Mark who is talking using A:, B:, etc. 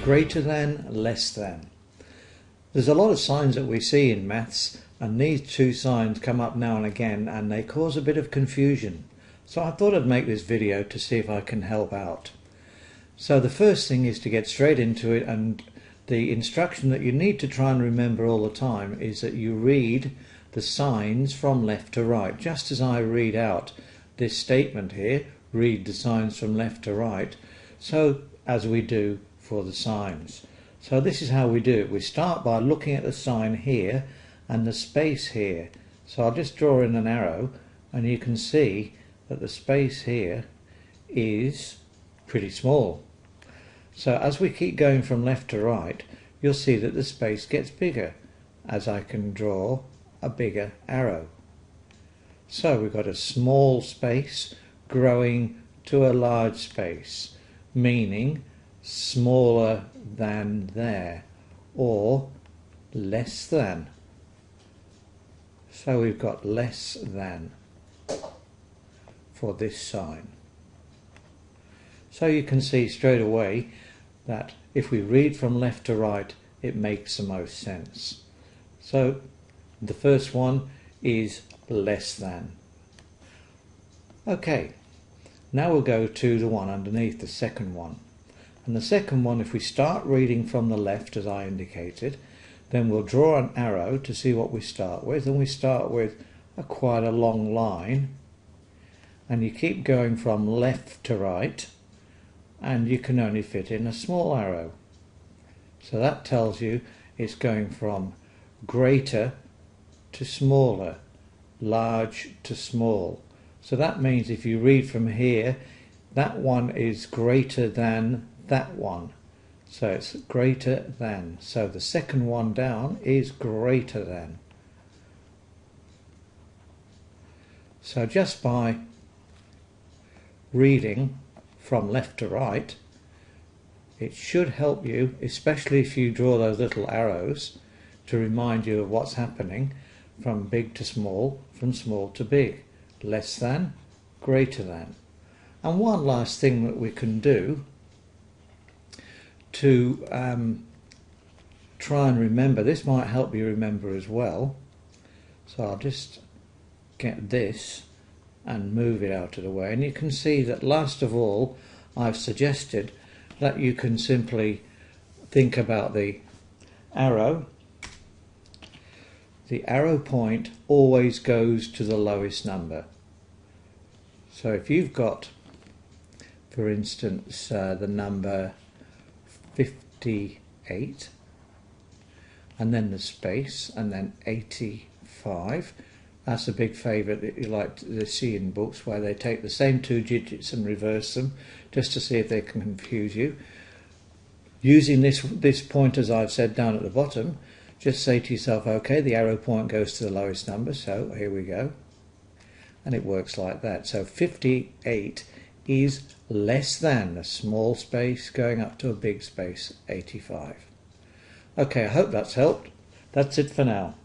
A: greater than, less than. There's a lot of signs that we see in maths, and these two signs come up now and again and they cause a bit of confusion. So I thought I'd make this video to see if I can help out. So the first thing is to get straight into it, and the instruction that you need to try and remember all the time is that you read the signs from left to right. Just as I read out this statement here, read the signs from left to right, so as we do for the signs. So this is how we do it. We start by looking at the sign here and the space here. So I'll just draw in an arrow and you can see that the space here is pretty small. So as we keep going from left to right, you'll see that the space gets bigger as I can draw a bigger arrow. So we've got a small space growing to a large space, meaning smaller than there, or less than. So we've got less than for this sign. So you can see straight away that if we read from left to right, it makes the most sense. So the first one is less than. Okay, now we'll go to the one underneath, the second one. And the second one, if we start reading from the left as I indicated, then we'll draw an arrow to see what we start with, and we start with quite a long line, and you keep going from left to right, and you can only fit in a small arrow. So that tells you it's going from greater to smaller, large to small. So that means if you read from here, that one is greater than that one. So it's greater than. So the second one down is greater than. So just by reading from left to right, it should help you, especially if you draw those little arrows to remind you of what's happening from big to small, from small to big, less than, greater than. And one last thing that we can do to try and remember, this might help you remember as well. So I'll just get this and move it out of the way, and you can see that last of all I've suggested that you can simply think about the arrow. The arrow point always goes to the lowest number. So if you've got, for instance, the number 58 and then the space and then 85, that's a big favourite that you like to see in books, where they take the same two digits and reverse them just to see if they can confuse you. Using this point, as I've said down at the bottom, just say to yourself, okay, the arrow point goes to the lowest number, so here we go. And it works like that. So 58 is less than a small space going up to a big space, 85. Okay, I hope that's helped. That's it for now.